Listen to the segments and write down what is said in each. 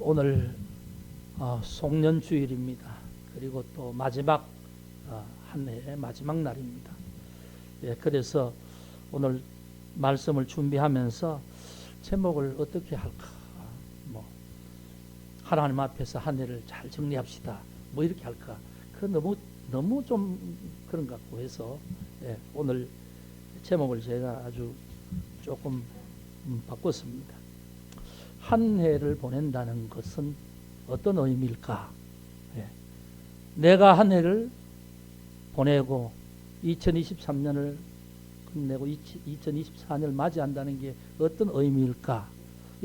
오늘 송년주일입니다. 그리고 또 마지막 한 해의 마지막 날입니다. 예, 그래서 오늘 말씀을 준비하면서 제목을 어떻게 할까? 뭐 하나님 앞에서 한 해를 잘 정리합시다. 뭐 이렇게 할까? 그 너무 좀 그런 것 같고 해서 오늘 제목을 제가 아주 조금 바꿨습니다. 한 해를 보낸다는 것은 어떤 의미일까? 내가 한 해를 보내고 2023년을 끝내고 2024년을 맞이한다는 게 어떤 의미일까?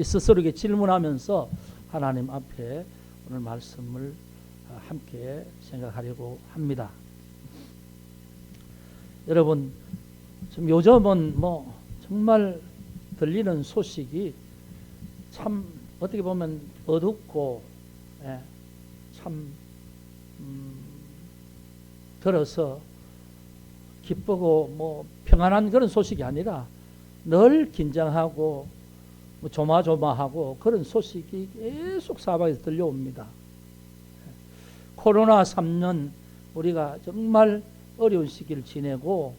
스스로에게 질문하면서 하나님 앞에 오늘 말씀을 함께 생각하려고 합니다. 여러분, 지금 요즘은 뭐 정말 들리는 소식이 참 어떻게 보면 어둡고 참 들어서 기쁘고 뭐 평안한 그런 소식이 아니라 늘 긴장하고 뭐 조마조마하고 그런 소식이 계속 사방에서 들려옵니다. 코로나 3년 우리가 정말 어려운 시기를 지내고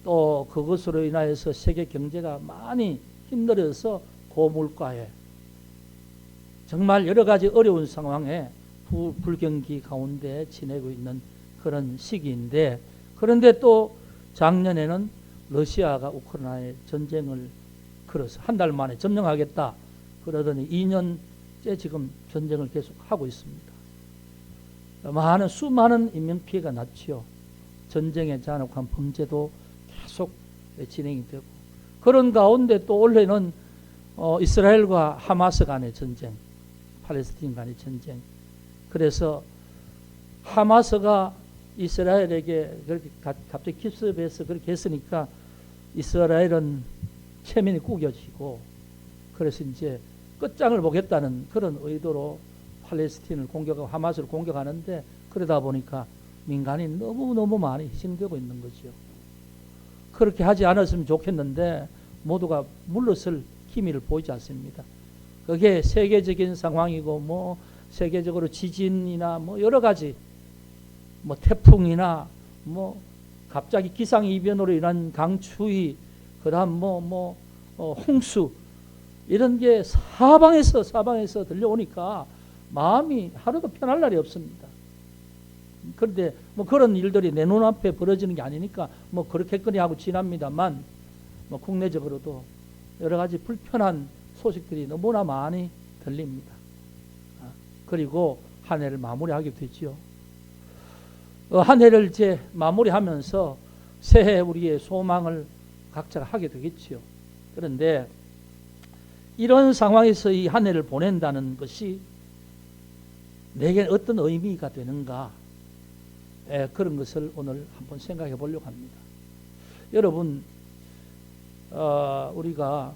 또 그것으로 인하여서 세계 경제가 많이 힘들어서 고물가에 정말 여러 가지 어려운 상황에 불경기 가운데 지내고 있는 그런 시기인데, 그런데 또 작년에는 러시아가 우크라이나에 전쟁을 걸어서 한 달 만에 점령하겠다 그러더니 2년째 지금 전쟁을 계속 하고 있습니다. 수많은 인명피해가 났지요. 전쟁의 잔혹한 범죄도 계속 진행이 되고, 그런 가운데 또 올해는 이스라엘과 하마스 간의 전쟁, 팔레스틴 간의 전쟁. 그래서 하마스가 이스라엘에게 그렇게 갑자기 기습해서 그렇게 했으니까 이스라엘은 체면이 구겨지고, 그래서 이제 끝장을 보겠다는 그런 의도로 팔레스틴을 공격하고 하마스를 공격하는데, 그러다 보니까 민간이 너무너무 많이 희생되고 있는 거죠. 그렇게 하지 않았으면 좋겠는데 모두가 물러설 기미를 보이지 않습니다. 그게 세계적인 상황이고 뭐 세계적으로 지진이나 뭐 여러 가지 뭐 태풍이나 뭐 갑자기 기상이변으로 인한 강추위, 그다음 홍수, 이런 게 사방에서 들려오니까 마음이 하루도 편할 날이 없습니다. 그런데 뭐 그런 일들이 내 눈앞에 벌어지는 게 아니니까 뭐 그렇겠거니 하고 지납니다만, 뭐 국내적으로도 여러 가지 불편한 소식들이 너무나 많이 들립니다. 그리고 한 해를 마무리하게 되지요. 한 해를 이제 마무리하면서 새해 우리의 소망을 각자가 하게 되겠지요. 그런데 이런 상황에서 이 한 해를 보낸다는 것이 내게는 어떤 의미가 되는가, 그런 것을 오늘 한번 생각해 보려고 합니다. 여러분, 우리가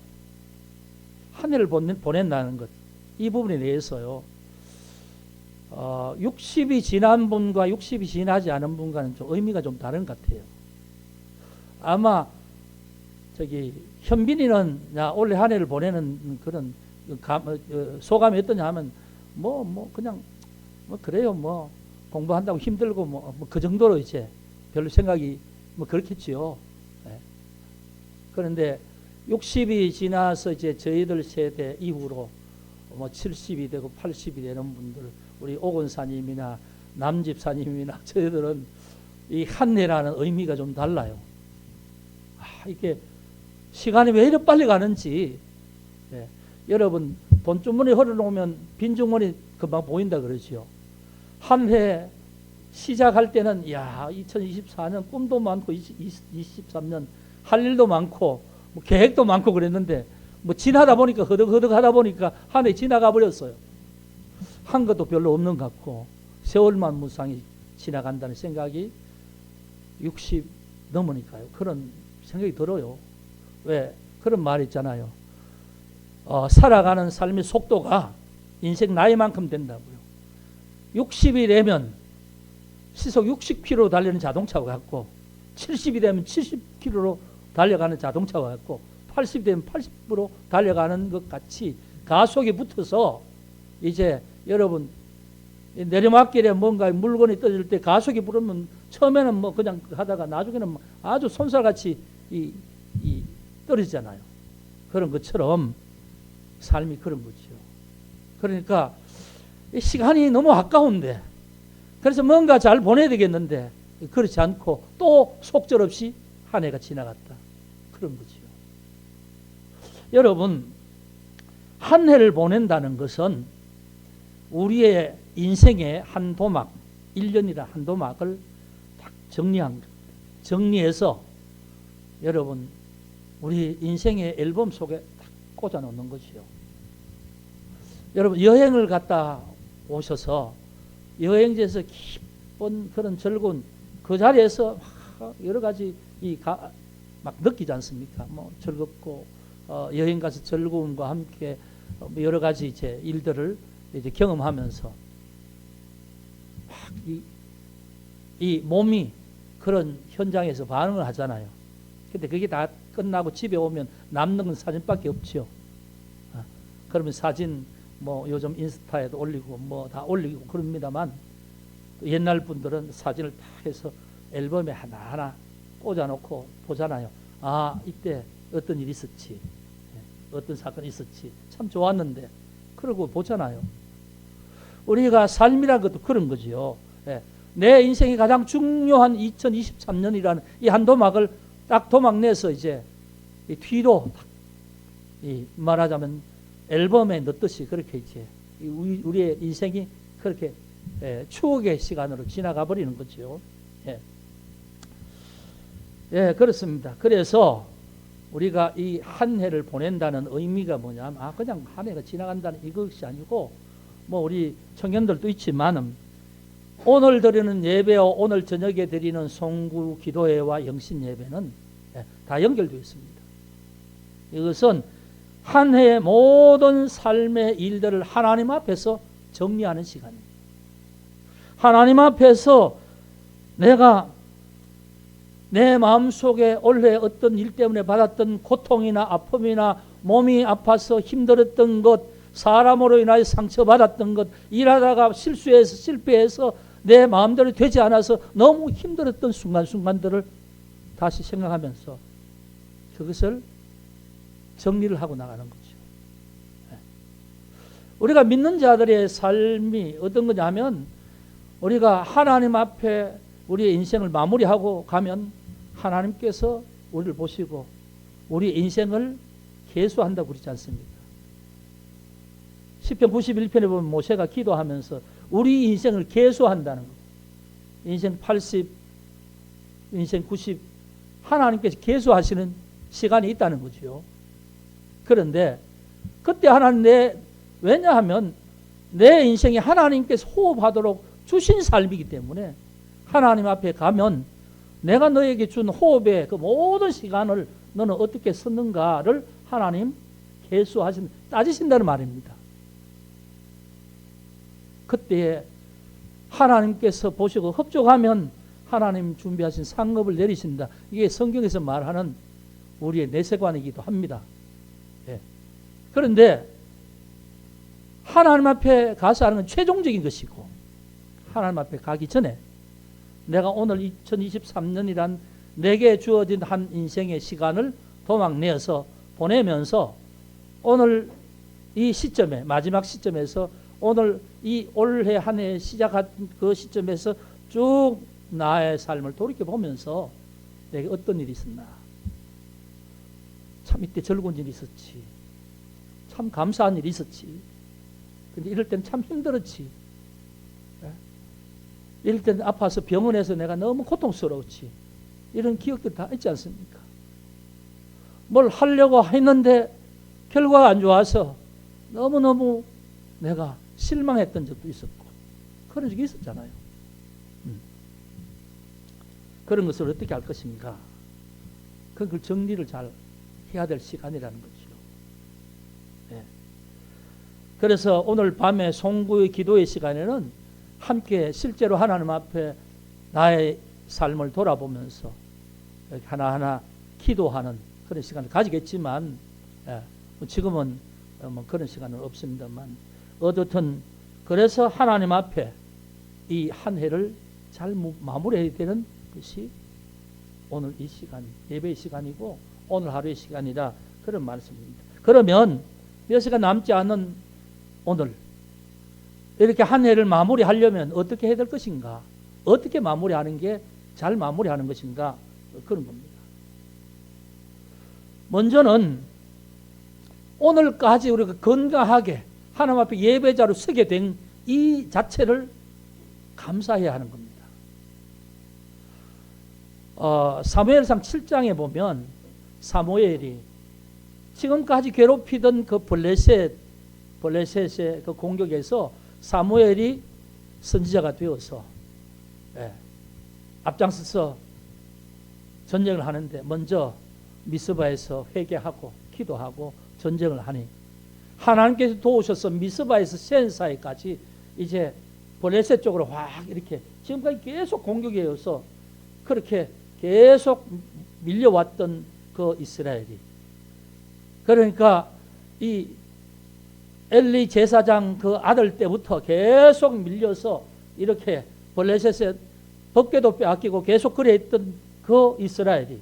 한 해를 보낸다는 것, 이 부분에 대해서요, 60이 지난 분과 60이 지나지 않은 분과는 좀 의미가 좀 다른 것 같아요. 아마 현빈이는 올해 한 해를 보내는 그런 소감이 어떠냐 하면 그냥 그래요, 공부한다고 힘들고 그 정도로 이제 별로 생각이 그렇겠지요. 그런데 60이 지나서 이제 저희들 세대 이후로 70이 되고 80이 되는 분들, 우리 오건사님이나 남집사님이나 저희들은 이 한 해라는 의미가 좀 달라요. 이게 시간이 왜 이렇게 빨리 가는지. 여러분, 돈주머니 흘러놓으면 빈주머니 금방 보인다 그러지요. 한 해 시작할 때는 2024년 꿈도 많고 2023년 할 일도 많고 계획도 많고 그랬는데 지나다 보니까 허덕허덕 하다 보니까 한 해 지나가 버렸어요. 한 것도 별로 없는 것 같고 세월만 무상히 지나간다는 생각이 60 넘으니까요. 그런 생각이 들어요. 왜? 그런 말이 있잖아요. 살아가는 삶의 속도가 인생 나이만큼 된다고요. 60이 되면 시속 60km 달리는 자동차와 같고, 70이 되면 70km로 달려가는 자동차와 같고, 80이 되면 80으로 달려가는 것 같이 가속이 붙어서 이제 여러분 내리막길에 뭔가 물건이 떨어질 때 가속이 부르면 처음에는 뭐 그냥 하다가 나중에는 뭐 아주 손살같이 이 떨어지잖아요. 그런 것처럼 삶이 그런 거죠. 그러니까 이 시간이 너무 아까운데, 그래서 뭔가 잘 보내야 되겠는데 그렇지 않고 또 속절없이 한 해가 지나갔다. 그런 거죠. 여러분, 한 해를 보낸다는 것은 우리의 인생의 한 도막, 1년이라 한 도막을 딱 정리해서 여러분 우리 인생의 앨범 속에 딱 꽂아 놓는 거지요. 여러분, 여행을 갔다 오셔서 여행지에서 기쁜 그런 즐거운 그 자리에서 여러 가지 막 느끼지 않습니까? 뭐 즐겁고 여행 가서 즐거움과 함께 여러 가지 이제 일들을 이제 경험하면서 막 이 몸이 그런 현장에서 반응을 하잖아요. 근데 그게 다 끝나고 집에 오면 남는 건 사진밖에 없죠. 그러면 사진 뭐 요즘 인스타에도 올리고 뭐 다 올리고 그럽니다만, 옛날 분들은 사진을 다 해서 앨범에 하나하나 꽂아놓고 보잖아요. 아, 이때 어떤 일이 있었지, 어떤 사건이 있었지, 참 좋았는데, 그러고 보잖아요. 우리가 삶이란 것도 그런 거지요. 내 인생이 가장 중요한 2023년이라는 이 한 도막을 딱 도막 내서 이제 이 뒤로 말하자면 앨범에 넣듯이 그렇게 이제 우리의 인생이 그렇게 추억의 시간으로 지나가 버리는 거죠. 그렇습니다. 그래서 우리가 이 한 해를 보낸다는 의미가 뭐냐면, 그냥 한 해가 지나간다는 이것이 아니고, 뭐 우리 청년들도 있지만은 오늘 드리는 예배와 오늘 저녁에 드리는 송구 기도회와 영신 예배는 다 연결되어 있습니다. 이것은 한 해의 모든 삶의 일들을 하나님 앞에서 정리하는 시간입니다. 하나님 앞에서 내가 내 마음속에 올해 어떤 일 때문에 받았던 고통이나 아픔이나 몸이 아파서 힘들었던 것, 사람으로 인하여 상처받았던 것, 일하다가 실패해서 내 마음대로 되지 않아서 너무 힘들었던 순간순간들을 다시 생각하면서 그것을 정리를 하고 나가는 거죠. 우리가 믿는 자들의 삶이 어떤 거냐면, 우리가 하나님 앞에 우리의 인생을 마무리하고 가면 하나님께서 우리를 보시고 우리 인생을 계수한다고 그러지 않습니까? 시편 91편에 보면 모세가 기도하면서 우리 인생을 계수한다는 거. 인생 80, 인생 90 하나님께서 계수하시는 시간이 있다는 거죠. 그런데 그때 하나님 왜냐하면 내 인생이 하나님께서 호흡하도록 주신 삶이기 때문에 하나님 앞에 가면 내가 너에게 준 호흡의 그 모든 시간을 너는 어떻게 썼는가를 하나님 따지신다는 말입니다. 그때 하나님께서 보시고 흡족하면 하나님 준비하신 상급을 내리신다. 이게 성경에서 말하는 우리의 내세관이기도 합니다. 그런데 하나님 앞에 가서 하는 건 최종적인 것이고, 하나님 앞에 가기 전에 내가 오늘 2023년이란 내게 주어진 한 인생의 시간을 도막 내어서 보내면서 오늘 이 시점에, 마지막 시점에서 오늘 이 올해 한 해 시작한 그 시점에서 쭉 나의 삶을 돌이켜보면서 내게 어떤 일이 있었나, 참 이때 즐거운 일이 있었지, 참 감사한 일이 있었지, 근데 이럴 땐 참 힘들었지, 이럴 땐 아파서 병원에서 내가 너무 고통스러웠지, 이런 기억들 다 있지 않습니까? 뭘 하려고 했는데 결과가 안 좋아서 너무너무 내가 실망했던 적도 있었고, 그런 적이 있었잖아요. 그런 것을 어떻게 할 것인가? 그걸 정리를 잘 해야 될 시간이라는 거죠. 그래서 오늘 밤에 송구의 기도의 시간에는 함께 실제로 하나님 앞에 나의 삶을 돌아보면서 하나하나 기도하는 그런 시간을 가지겠지만, 지금은 뭐 그런 시간은 없습니다만, 어떻든 그래서 하나님 앞에 이 한 해를 잘 마무리해야 되는 것이 오늘 이 시간, 예배의 시간이고 오늘 하루의 시간이다. 그런 말씀입니다. 그러면 몇 시간 남지 않은 오늘 이렇게 한 해를 마무리하려면 어떻게 해야 될 것인가? 어떻게 마무리하는 게 잘 마무리하는 것인가? 그런 겁니다. 먼저는 오늘까지 우리가 건강하게 하나님 앞에 예배자로 서게 된 이 자체를 감사해야 하는 겁니다. 사무엘상 7장에 보면 사무엘이 지금까지 괴롭히던 그 블레셋의 그 공격에서 사무엘이 선지자가 되어서 앞장서서 전쟁을 하는데 먼저 미스바에서 회개하고 기도하고 전쟁을 하니 하나님께서 도우셔서 미스바에서 센사에까지 이제 블레셋 쪽으로 확 이렇게 지금까지 계속 공격에 의해서 그렇게 계속 밀려왔던 그 이스라엘이, 그러니까 이 엘리 제사장 그 아들 때부터 계속 밀려서 이렇게 블레셋에 법궤도 빼앗기고 계속 그래 했던 그 이스라엘이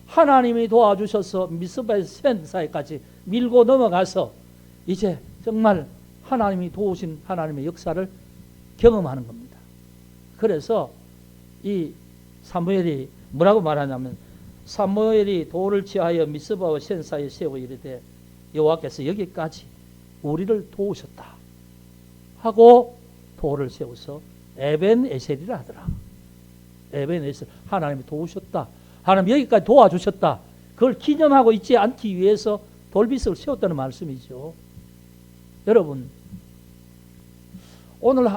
하나님이 도와주셔서 미스바의 센사에까지 밀고 넘어가서 이제 정말 하나님이 도우신 하나님의 역사를 경험하는 겁니다. 그래서 이 사무엘이 뭐라고 말하냐면 사무엘이 돌을 취하여 미스바와 센사에 세워 이르되 여호와께서 여기까지 우리를 도우셨다 하고 돌을 세워서 에벤에셀이라 하더라. 에벤에셀, 하나님이 도우셨다, 하나님 여기까지 도와주셨다, 그걸 기념하고 있지 않기 위해서 돌비석을 세웠다는 말씀이죠. 여러분, 오늘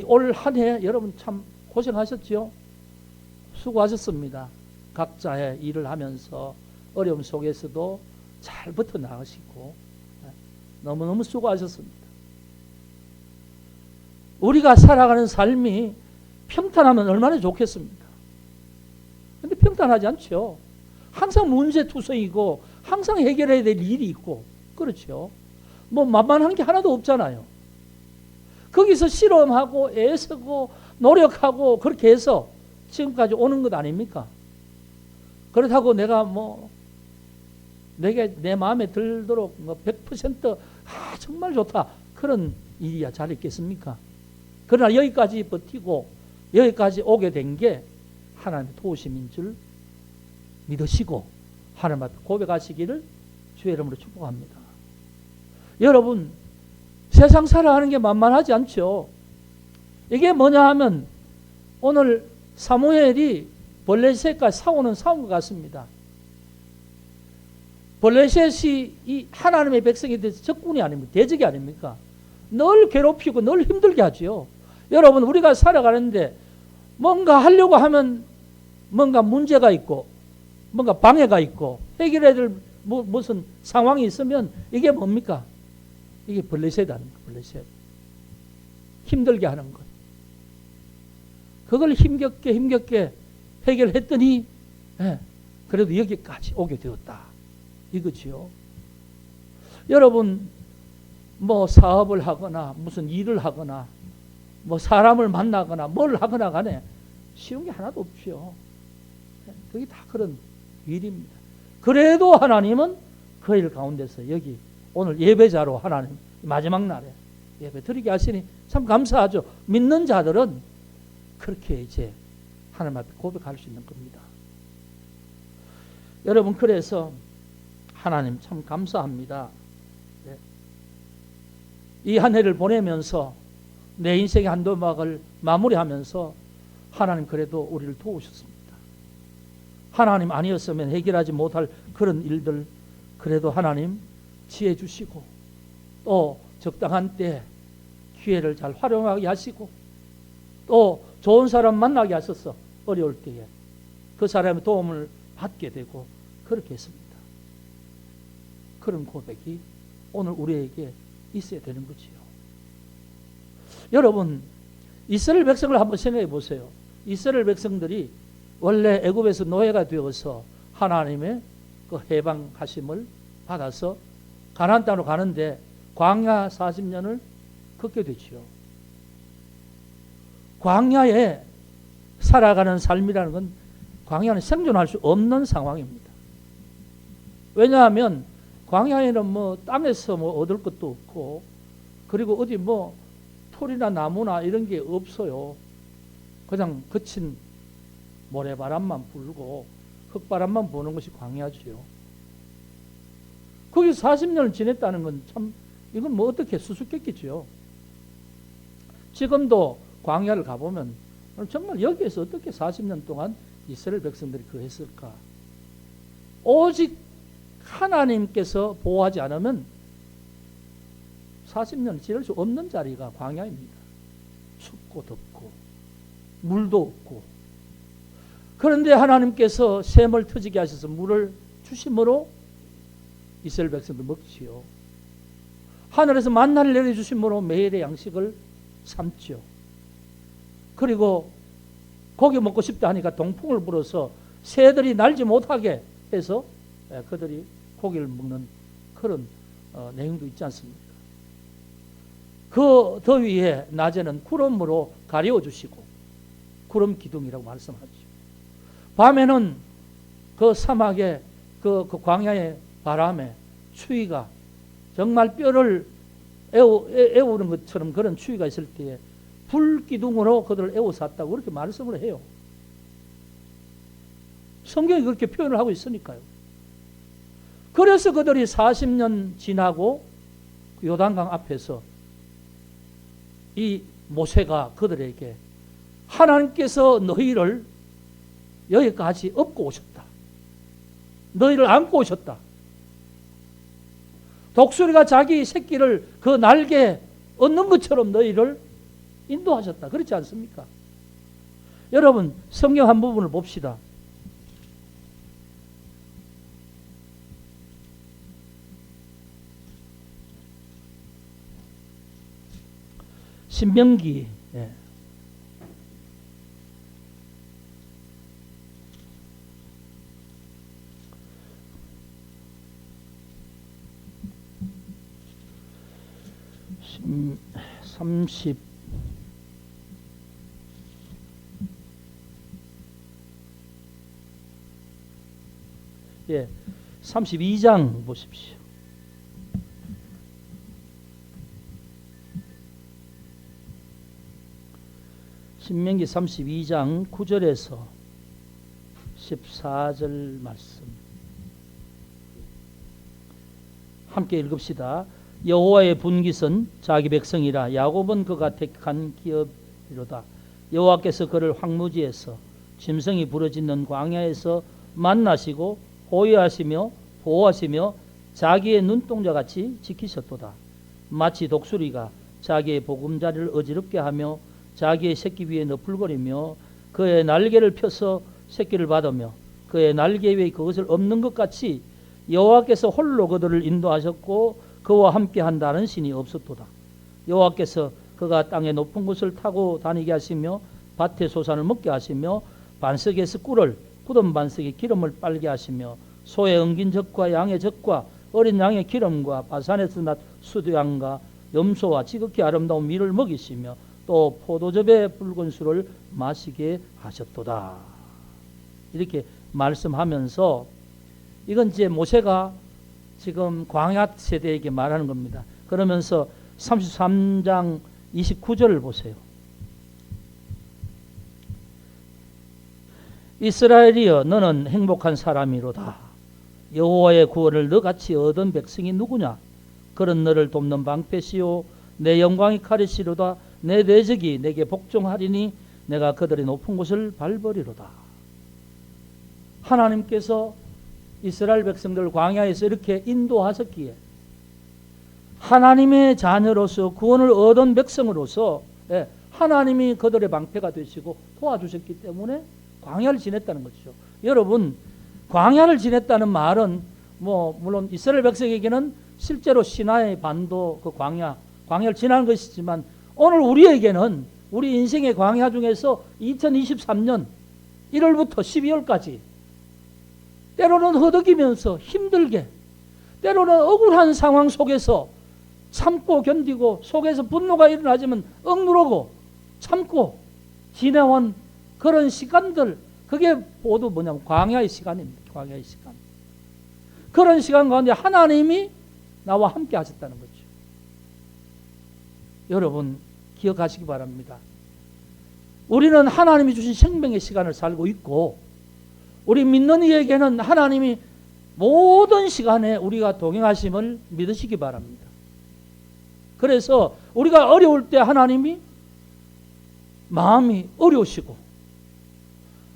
올 한 해 여러분 참 고생하셨죠? 수고하셨습니다. 각자의 일을 하면서 어려움 속에서도 잘 버텨 나가시고 너무너무 수고하셨습니다. 우리가 살아가는 삶이 평탄하면 얼마나 좋겠습니까? 근데 평탄하지 않죠. 항상 문제투성이고 항상 해결해야 될 일이 있고, 그렇죠. 뭐 만만한 게 하나도 없잖아요. 거기서 실험하고 애쓰고 노력하고 그렇게 해서 지금까지 오는 것 아닙니까? 그렇다고 내가 내게 내 마음에 들도록 100% 정말 좋다 그런 일이야 잘 있겠습니까? 그러나 여기까지 버티고 여기까지 오게 된 게 하나님의 도우심인 줄 믿으시고 하나님 앞에 고백하시기를 주의 이름으로 축복합니다. 여러분, 세상 살아가는 게 만만하지 않죠. 이게 뭐냐 하면 오늘 사무엘이 블레셋과 싸우는 싸움 것 같습니다. 블레셋이 이 하나님의 백성에 대해서 적군이 아닙니까? 대적이 아닙니까? 늘 괴롭히고 늘 힘들게 하죠. 여러분, 우리가 살아가는데 뭔가 하려고 하면 뭔가 문제가 있고 뭔가 방해가 있고 해결해야 될 무슨 상황이 있으면 이게 뭡니까? 이게 블레셋 아닙니까? 블레셋. 힘들게 하는 것. 그걸 힘겹게 해결했더니 그래도 여기까지 오게 되었다. 이거지요. 여러분, 뭐 사업을 하거나 무슨 일을 하거나 뭐 사람을 만나거나 뭘 하거나 간에 쉬운 게 하나도 없죠. 그게 다 그런 일입니다. 그래도 하나님은 그 일 가운데서 여기 오늘 예배자로 하나님 마지막 날에 예배 드리게 하시니 참 감사하죠. 믿는 자들은 그렇게 이제 하나님 앞에 고백할 수 있는 겁니다. 여러분, 그래서 하나님 참 감사합니다. 이 한 해를 보내면서 내 인생의 한 도막을 마무리하면서 하나님 그래도 우리를 도우셨습니다. 하나님 아니었으면 해결하지 못할 그런 일들 그래도 하나님 지혜 주시고 또 적당한 때 기회를 잘 활용하게 하시고 또 좋은 사람 만나게 하셔서 어려울 때에 그 사람의 도움을 받게 되고 그렇게 했습니다. 그런 고백이 오늘 우리에게 있어야 되는 거지요. 여러분, 이스라엘 백성을 한번 생각해 보세요. 이스라엘 백성들이 원래 애굽에서 노예가 되어서 하나님의 그 해방하심을 받아서 가나안 땅으로 가는데 광야 40년을 걷게 되지요. 광야에 살아가는 삶이라는 건 광야는 생존할 수 없는 상황입니다. 왜냐하면 광야에는 뭐 땅에서 뭐 얻을 것도 없고, 그리고 어디 뭐 풀이나 나무나 이런 게 없어요. 그냥 거친 모래바람만 불고 흙바람만 부는 것이 광야지요. 거기 40년을 지냈다는 건 참, 이건 뭐 어떻게 수수께끼지요. 지금도 광야를 가보면 정말 여기에서 어떻게 40년 동안 이스라엘 백성들이 그랬을까? 오직 하나님께서 보호하지 않으면 40년 지낼 수 없는 자리가 광야입니다. 춥고 덥고 물도 없고. 그런데 하나님께서 샘을 터지게 하셔서 물을 주심으로 이스라엘 백성들 먹지요. 하늘에서 만나를 내려주심으로 매일의 양식을 삼지요. 그리고 고기 먹고 싶다 하니까 동풍을 불어서 새들이 날지 못하게 해서 그들이 고기를 먹는 그런 내용도 있지 않습니까? 그 더위에 낮에는 구름으로 가려주시고, 구름 기둥이라고 말씀하죠. 밤에는 그 사막의 그 광야의 바람에 추위가 정말 뼈를 애우는 것처럼 그런 추위가 있을 때에 불기둥으로 그들을 애워쌌다고 그렇게 말씀을 해요. 성경이 그렇게 표현을 하고 있으니까요. 그래서 그들이 40년 지나고 요단강 앞에서 이 모세가 그들에게 하나님께서 너희를 여기까지 업고 오셨다. 너희를 안고 오셨다. 독수리가 자기 새끼를 그 날개에 얻는 것처럼 너희를 인도하셨다. 그렇지 않습니까? 여러분, 성경 한 부분을 봅시다. 신명기 30 32장 보십시오. 신명기 32장 9절에서 14절 말씀 함께 읽읍시다. 여호와의 분깃은 자기 백성이라 야곱은 그가 택한 기업이로다. 여호와께서 그를 황무지에서 짐승이 부러지는 광야에서 만나시고 호위하시며 보호하시며 자기의 눈동자같이 지키셨도다. 마치 독수리가 자기의 보금자리를 어지럽게 하며 자기의 새끼 위에 너풀거리며 그의 날개를 펴서 새끼를 받으며 그의 날개 위에 그것을 엎는 것 같이 여호와께서 홀로 그들을 인도하셨고 그와 함께 한다는 신이 없었도다. 여호와께서 그가 땅의 높은 곳을 타고 다니게 하시며 밭의 소산을 먹게 하시며 반석에서 꿀을 굳은 반석에 기름을 빨게 하시며 소의 엉긴 젖과 양의 젖과 어린 양의 기름과 바산에서 났 수두양과 염소와 지극히 아름다운 밀을 먹이시며 또 포도즙의 붉은 술을 마시게 하셨도다. 이렇게 말씀하면서 이건 이제 모세가 지금 광야 세대에게 말하는 겁니다. 그러면서 33장 29절을 보세요. 이스라엘이여 너는 행복한 사람이로다. 여호와의 구원을 너같이 얻은 백성이 누구냐? 그런 너를 돕는 방패시요 내 영광이 카리시로다. 내 대적이 내게 복종하리니 내가 그들의 높은 곳을 밟으리로다. 하나님께서 이스라엘 백성들 광야에서 이렇게 인도하셨기에 하나님의 자녀로서 구원을 얻은 백성으로서 하나님이 그들의 방패가 되시고 도와주셨기 때문에 광야를 지냈다는 것이죠. 여러분, 광야를 지냈다는 말은 뭐 물론 이스라엘 백성에게는 실제로 시나이 반도 그 광야를 지나는 것이지만 오늘 우리에게는 우리 인생의 광야 중에서 2023년 1월부터 12월까지 때로는 허덕이면서 힘들게, 때로는 억울한 상황 속에서 참고 견디고 속에서 분노가 일어나지만 억누르고 참고 지내온 그런 시간들, 그게 모두 뭐냐면 광야의 시간입니다. 광야의 시간. 그런 시간 가운데 하나님이 나와 함께 하셨다는 거죠. 여러분 기억하시기 바랍니다. 우리는 하나님이 주신 생명의 시간을 살고 있고, 우리 믿는 이에게는 하나님이 모든 시간에 우리가 동행하심을 믿으시기 바랍니다. 그래서 우리가 어려울 때 하나님이 마음이 어려우시고,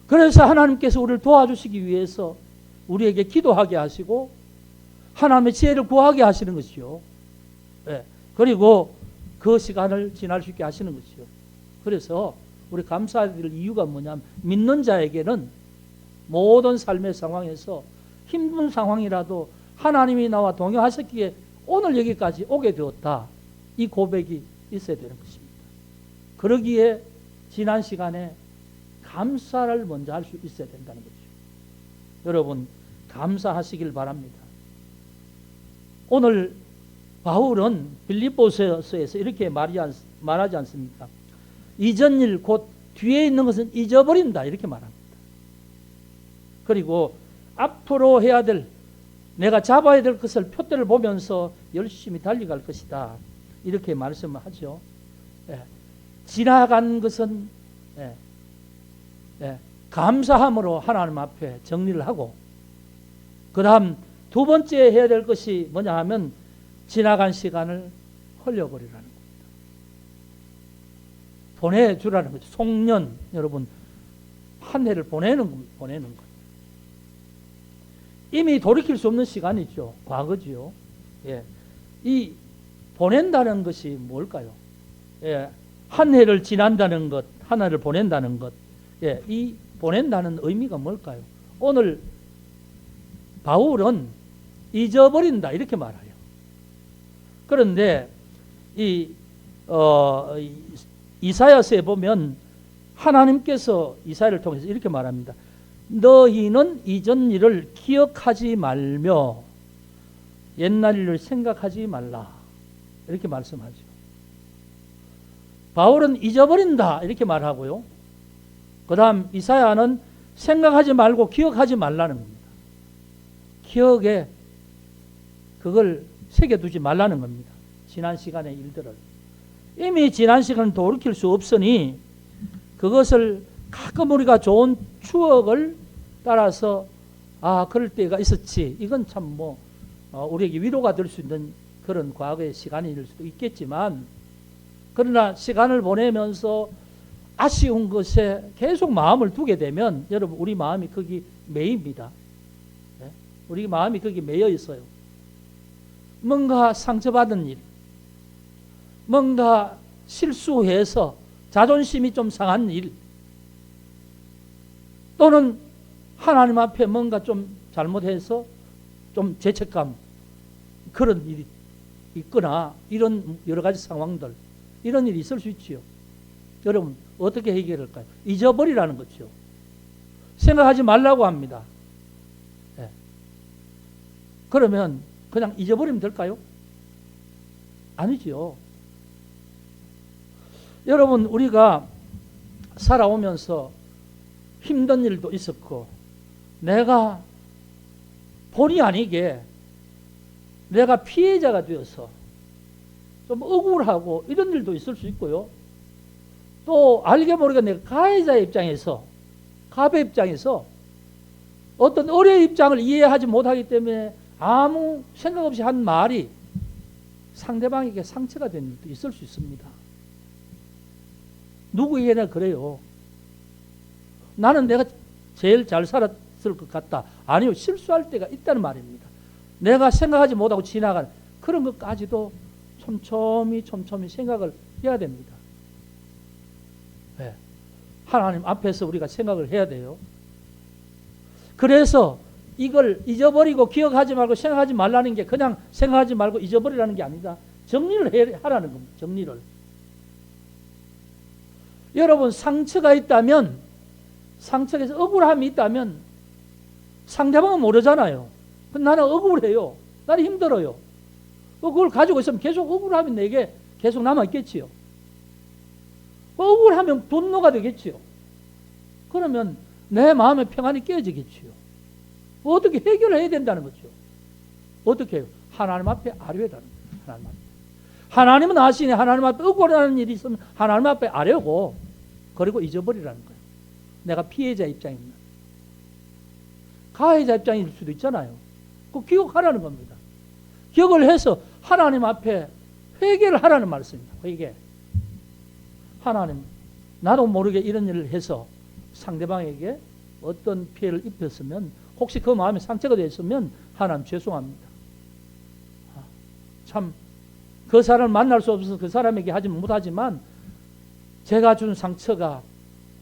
그래서 하나님께서 우리를 도와주시기 위해서 우리에게 기도하게 하시고 하나님의 지혜를 구하게 하시는 것이요. 네. 그리고 그 시간을 지날 수 있게 하시는 것이요. 그래서 우리 감사해야 될 이유가 뭐냐면, 믿는 자에게는 모든 삶의 상황에서 힘든 상황이라도 하나님이 나와 동행하셨기에 오늘 여기까지 오게 되었다, 이 고백이 있어야 되는 것입니다. 그러기에 지난 시간에 감사를 먼저 할 수 있어야 된다는 거죠. 여러분 감사하시길 바랍니다. 오늘 바울은 빌립보서에서 이렇게 말하지 않습니까? 이전 일 곧 뒤에 있는 것은 잊어버린다, 이렇게 말합니다. 그리고 앞으로 해야 될, 내가 잡아야 될 것을 표대를 보면서 열심히 달려갈 것이다, 이렇게 말씀을 하죠. 예. 지나간 것은 감사함으로 하나님 앞에 정리를 하고, 그 다음 두 번째 해야 될 것이 뭐냐 하면 지나간 시간을 흘려버리라는 겁니다. 보내주라는 거죠. 송년, 여러분 한 해를 보내는 거예요. 이미 돌이킬 수 없는 시간이죠. 과거지요. 예. 이 보낸다는 것이 뭘까요? 예. 한 해를 지난다는 것, 한 해를 보낸다는 것, 예. 이 보낸다는 의미가 뭘까요? 오늘 바울은 잊어버린다, 이렇게 말해요. 그런데 이사야서에 보면 하나님께서 이사야를 통해서 이렇게 말합니다. 너희는 이전 일을 기억하지 말며 옛날 일을 생각하지 말라, 이렇게 말씀하죠. 바울은 잊어버린다, 이렇게 말하고요. 그 다음 이사야는 생각하지 말고 기억하지 말라는 겁니다. 기억에 그걸 새겨두지 말라는 겁니다. 지난 시간의 일들을. 이미 지난 시간은 돌이킬 수 없으니 그것을 가끔 우리가 좋은 추억을 따라서 그럴 때가 있었지, 이건 참 우리에게 위로가 될 수 있는 그런 과거의 시간일 수도 있겠지만, 그러나 시간을 보내면서 아쉬운 것에 계속 마음을 두게 되면 여러분 우리 마음이 거기 매입니다. 네? 우리 마음이 거기 매여 있어요. 뭔가 상처받은 일, 뭔가 실수해서 자존심이 좀 상한 일, 또는 하나님 앞에 뭔가 좀 잘못해서 좀 죄책감, 그런 일이 있거나 이런 여러 가지 상황들, 이런 일이 있을 수 있지요. 여러분 어떻게 해결할까요? 잊어버리라는 거죠. 생각하지 말라고 합니다. 네. 그러면 그냥 잊어버리면 될까요? 아니지요. 여러분 우리가 살아오면서 힘든 일도 있었고, 내가 본의 아니게 내가 피해자가 되어서 좀 억울하고 이런 일도 있을 수 있고요. 또 알게 모르게 내가 가해자의 입장에서, 갑의 입장에서 어떤 어려의 입장을 이해하지 못하기 때문에 아무 생각 없이 한 말이 상대방에게 상처가 된 일도 있을 수 있습니다. 누구에게나 그래요. 나는 내가 제일 잘 살았을 것 같다. 아니요, 실수할 때가 있다는 말입니다. 내가 생각하지 못하고 지나간 그런 것까지도 촘촘히 생각을 해야 됩니다. 네. 하나님 앞에서 우리가 생각을 해야 돼요. 그래서 이걸 잊어버리고 기억하지 말고 생각하지 말라는 게 그냥 생각하지 말고 잊어버리라는 게 아니다. 정리를 하라는 겁니다. 정리를. 여러분 상처가 있다면, 상처에서 억울함이 있다면 상대방은 모르잖아요. 나는 억울해요. 나는 힘들어요. 그걸 가지고 있으면 계속 억울하면 내게 계속 남아있겠지요. 억울하면 분노가 되겠지요. 그러면 내 마음의 평안이 깨지겠지요. 어떻게 해결해야 된다는 거죠. 어떻게 해요? 하나님 앞에 아뢰라는 거예요. 하나님 앞에. 하나님은 아시네. 하나님 앞에 억울한 일이 있으면 하나님 앞에 아뢰고 그리고 잊어버리라는 거예요. 내가 피해자 입장입니다. 가해자 입장일 수도 있잖아요. 그 기억하라는 겁니다. 기억을 해서 하나님 앞에 회개를 하라는 말씀입니다. 회개. 하나님, 나도 모르게 이런 일을 해서 상대방에게 어떤 피해를 입혔으면 혹시 그 마음에 상처가 됐으면 하나님 죄송합니다. 참 그 사람을 만날 수 없어서 그 사람에게 하지 못하지만 제가 준 상처가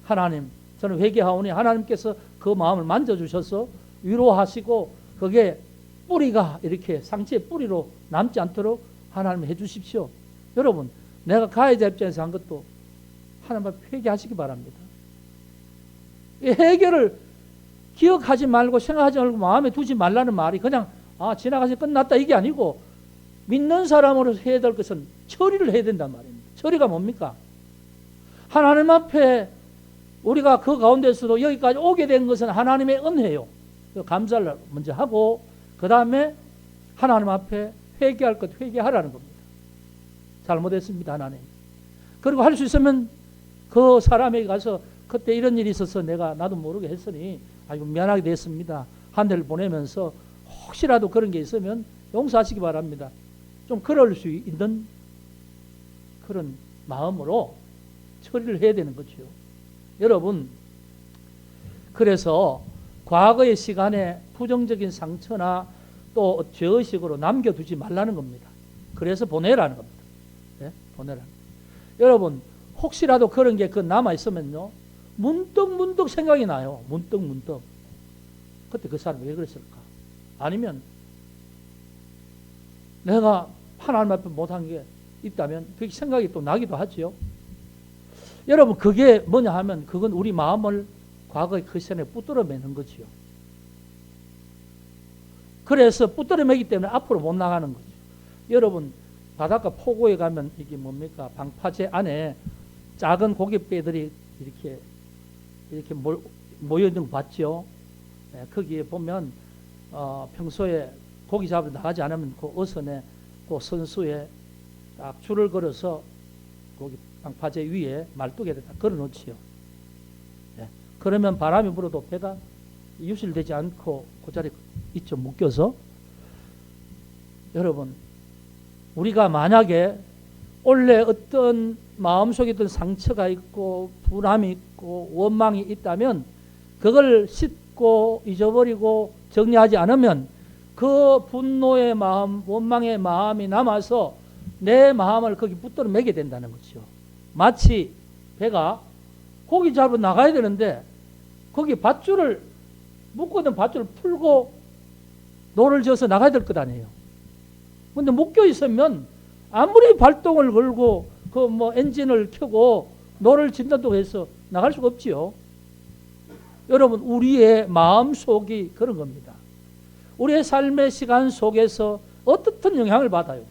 하나님, 저는 회개하오니 하나님께서 그 마음을 만져주셔서 위로하시고 그게 뿌리가 이렇게 상처의 뿌리로 남지 않도록 하나님 해주십시오. 여러분, 내가 가해자 입장에서 한 것도 하나님 앞에 회개하시기 바랍니다. 이 해결을 기억하지 말고 생각하지 말고 마음에 두지 말라는 말이 그냥 지나가서 끝났다 이게 아니고 믿는 사람으로서 해야 될 것은 처리를 해야 된단 말입니다. 처리가 뭡니까? 하나님 앞에 우리가 그 가운데서도 여기까지 오게 된 것은 하나님의 은혜요. 감사를 먼저 하고 그 다음에 하나님 앞에 회개할 것 회개하라는 겁니다. 잘못했습니다 하나님. 그리고 할 수 있으면 그 사람에게 가서 그때 이런 일이 있어서 내가 나도 모르게 했으니 아이고 미안하게 됐습니다. 한 대를 보내면서 혹시라도 그런 게 있으면 용서하시기 바랍니다. 좀 그럴 수 있는 그런 마음으로 처리를 해야 되는 거죠. 여러분, 그래서 과거의 시간에 부정적인 상처나 또 죄의식으로 남겨두지 말라는 겁니다. 그래서 보내라는 겁니다. 네? 보내라는 겁니다. 여러분, 혹시라도 그런 게 남아있으면요, 문득 생각이 나요. 문득. 그때 그 사람이 왜 그랬을까? 아니면 내가 하나님 앞에 못한 게 있다면 그게 생각이 또 나기도 하죠. 여러분, 그게 뭐냐 하면 그건 우리 마음을 과거의 그 시간에 붙들어 매는 거지요. 그래서 붙들어 매기 때문에 앞으로 못 나가는 거죠. 여러분, 바닷가 포구에 가면 이게 뭡니까? 방파제 안에 작은 고깃배들이 이렇게 모여 있는 거 봤죠? 네, 거기에 보면 평소에 고기 잡으러 나가지 않으면 그 어선에 그 선수에 딱 줄을 걸어서 거기 방파제 위에 말뚝에다 걸어 놓지요. 네. 그러면 바람이 불어도 배가 유실되지 않고 그 자리에 있죠. 묶여서. 여러분, 우리가 만약에 원래 어떤 마음속에 있던 상처가 있고 불안이 있고 원망이 있다면 그걸 씻고 잊어버리고 정리하지 않으면 그 분노의 마음, 원망의 마음이 남아서 내 마음을 거기 붙들어 매게 된다는 거죠. 마치 배가 고기 잡으러 나가야 되는데 거기 밧줄을 묶어둔 밧줄을 풀고 노를 지어서 나가야 될 것 아니에요. 근데 묶여 있으면 아무리 발동을 걸고 그 엔진을 켜고 노를 진다고 해서 나갈 수가 없지요. 여러분, 우리의 마음 속이 그런 겁니다. 우리의 삶의 시간 속에서 어떻든 영향을 받아요.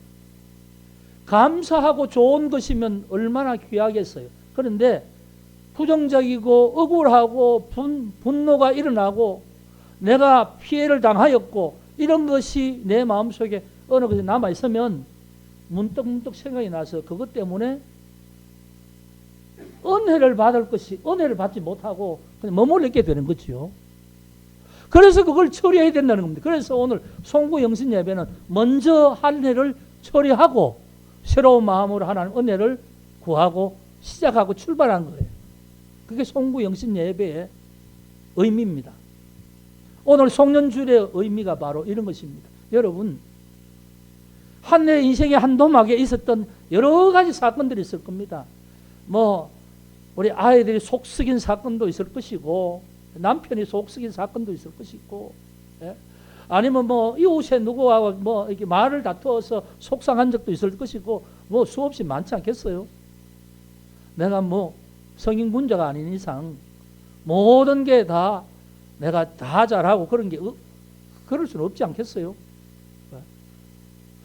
감사하고 좋은 것이면 얼마나 귀하겠어요. 그런데 부정적이고 억울하고 분노가 일어나고 내가 피해를 당하였고 이런 것이 내 마음속에 어느 것이 남아있으면 문득 생각이 나서 그것 때문에 은혜를 받을 것이 은혜를 받지 못하고 그냥 머물러 있게 되는 거죠. 그래서 그걸 처리해야 된다는 겁니다. 그래서 오늘 송구 영신 예배는 먼저 할 일을 처리하고 새로운 마음으로 하나님 은혜를 구하고 시작하고 출발한 거예요. 그게 송구 영신 예배의 의미입니다. 오늘 송년주일의 의미가 바로 이런 것입니다. 여러분, 한 해 인생의 한 도막에 있었던 여러 가지 사건들이 있을 겁니다. 우리 아이들이 속썩인 사건도 있을 것이고 남편이 속썩인 사건도 있을 것이고, 예? 아니면 이웃에 누구하고 이렇게 말을 다투어서 속상한 적도 있을 것이고 수없이 많지 않겠어요? 내가 성인 군자가 아닌 이상 모든 게 다 내가 다 잘하고 그런 게 그럴 수는 없지 않겠어요?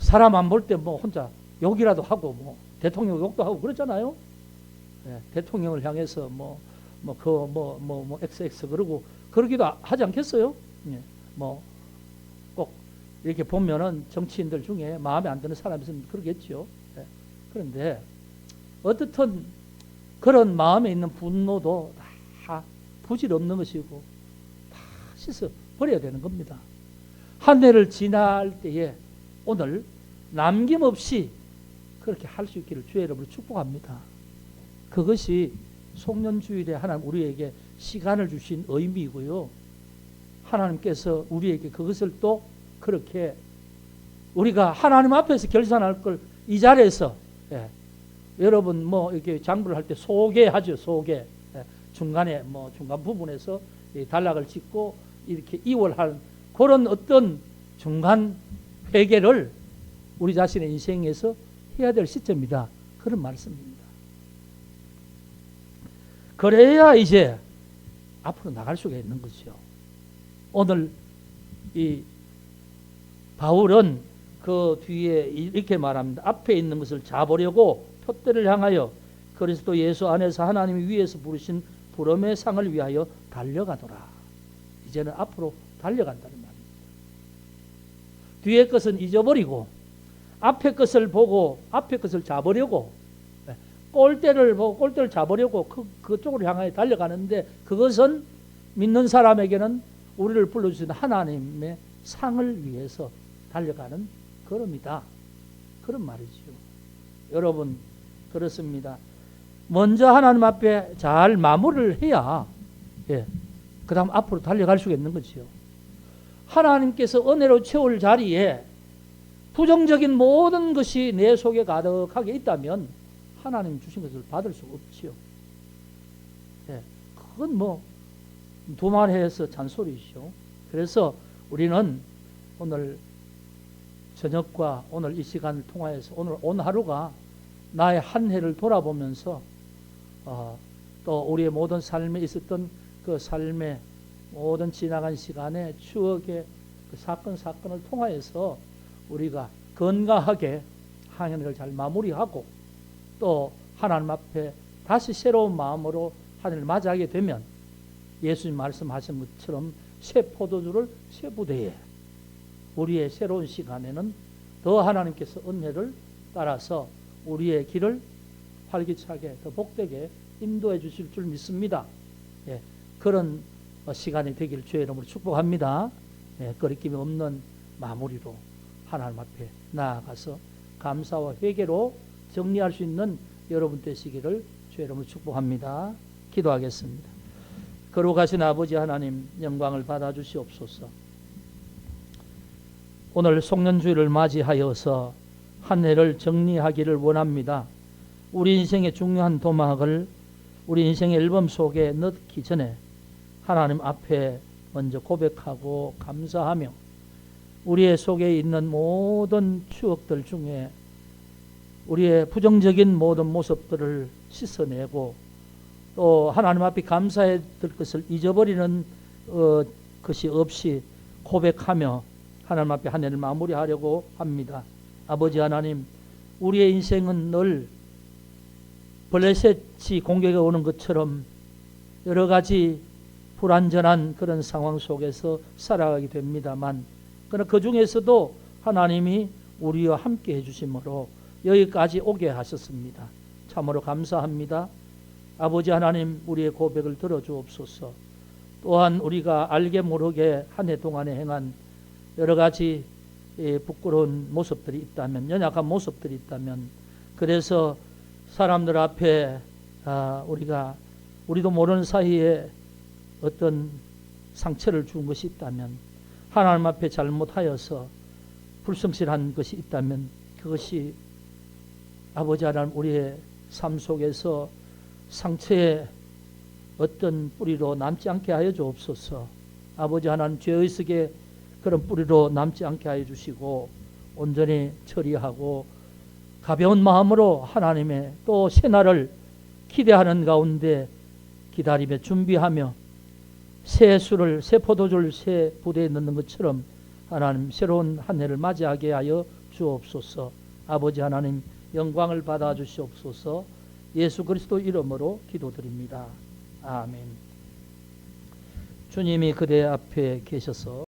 사람 안 볼 때 뭐 혼자 욕이라도 하고 뭐 대통령 욕도 하고 그러잖아요. 예, 대통령을 향해서 XX 그러고 그러기도 하지 않겠어요? 예, 꼭 이렇게 보면은 정치인들 중에 마음에 안 드는 사람이 있으면 그러겠죠. 예, 그런데 어떻든 그런 마음에 있는 분노도 다 부질없는 것이고 다 씻어 버려야 되는 겁니다. 한 해를 지날 때에 오늘 남김없이 그렇게 할 수 있기를 주의 이름으로 축복합니다. 그것이 송년주일에 하나님 우리에게 시간을 주신 의미이고요. 하나님께서 우리에게 그것을 또 그렇게 우리가 하나님 앞에서 결산할 걸 이 자리에서 여러분 이렇게 장부를 할 때 소개하죠. 소개. 중간에 중간 부분에서 단락을 짓고 이렇게 이월할 그런 어떤 중간 회개를 우리 자신의 인생에서 해야 될 시점이다. 그런 말씀입니다. 그래야 이제 앞으로 나갈 수가 있는 거죠. 오늘 이 바울은 그 뒤에 이렇게 말합니다. 앞에 있는 것을 잡으려고 표대를 향하여 그리스도 예수 안에서 하나님이 위에서 부르신 부름의 상을 위하여 달려가더라. 이제는 앞으로 달려간다는 말입니다. 뒤의 것은 잊어버리고 앞에 것을 보고 앞에 것을 잡으려고 꼴대를 보고 꼴대를 잡으려고 그쪽으로 향하여 달려가는데 그것은 믿는 사람에게는 우리를 불러주신 하나님의 상을 위해서 달려가는 걸음이다. 그런 말이죠. 여러분 그렇습니다. 먼저 하나님 앞에 잘 마무리를 해야 그 다음 앞으로 달려갈 수가 있는 거지요. 하나님께서 은혜로 채울 자리에 부정적인 모든 것이 내 속에 가득하게 있다면 하나님 주신 것을 받을 수 없지요. 그건 두말해서 잔소리죠. 그래서 우리는 오늘 저녁과 오늘 이 시간을 통하여서 오늘 하루가 나의 한 해를 돌아보면서 또 우리의 모든 삶에 있었던 그 삶의 모든 지나간 시간의 추억의 그 사건을 통하여서 우리가 건강하게 한 해를 잘 마무리하고 또 하나님 앞에 다시 새로운 마음으로 한 해를 맞이하게 되면 예수님 말씀하신 것처럼 새 포도주를 새 부대에 우리의 새로운 시간에는 더 하나님께서 은혜를 따라서 우리의 길을 활기차게 더 복되게 인도해 주실 줄 믿습니다. 그런 시간이 되길 주의 이름으로 축복합니다. 거리낌이 없는 마무리로 하나님 앞에 나아가서 감사와 회개로 정리할 수 있는 여러분 되시기를 주의 이름으로 축복합니다. 기도하겠습니다. 거룩하신 아버지 하나님 영광을 받아 주시옵소서. 오늘 송년주일을 맞이하여서 한 해를 정리하기를 원합니다. 우리 인생의 중요한 도막을 우리 인생의 앨범 속에 넣기 전에 하나님 앞에 먼저 고백하고 감사하며 우리의 속에 있는 모든 추억들 중에 우리의 부정적인 모든 모습들을 씻어내고 또 하나님 앞에 감사해야 될 것을 잊어버리는 것이 없이 고백하며 하나님 앞에 한 해를 마무리하려고 합니다. 아버지 하나님, 우리의 인생은 늘 블레셋이 공격해 오는 것처럼 여러 가지 불완전한 그런 상황 속에서 살아가게 됩니다만 그러나 그 중에서도 하나님이 우리와 함께 해주심으로 여기까지 오게 하셨습니다. 참으로 감사합니다. 아버지 하나님, 우리의 고백을 들어주옵소서. 또한 우리가 알게 모르게 한 해 동안에 행한 여러 가지 부끄러운 모습들이 있다면, 연약한 모습들이 있다면, 그래서 사람들 앞에 우리도 모르는 사이에 어떤 상처를 준 것이 있다면, 하나님 앞에 잘못하여서 불성실한 것이 있다면 그것이 아버지 하나님 우리의 삶 속에서 상처의 어떤 뿌리로 남지 않게 하여 주옵소서. 아버지 하나님 죄의식의 그런 뿌리로 남지 않게 하여 주시고 온전히 처리하고 가벼운 마음으로 하나님의 또 새날을 기대하는 가운데 기다림에 준비하며 새 술을 새 포도주를 새 부대에 넣는 것처럼 하나님 새로운 한 해를 맞이하게 하여 주옵소서. 아버지 하나님 영광을 받아 주시옵소서. 예수 그리스도 이름으로 기도드립니다. 아멘. 주님이 그대 앞에 계셔서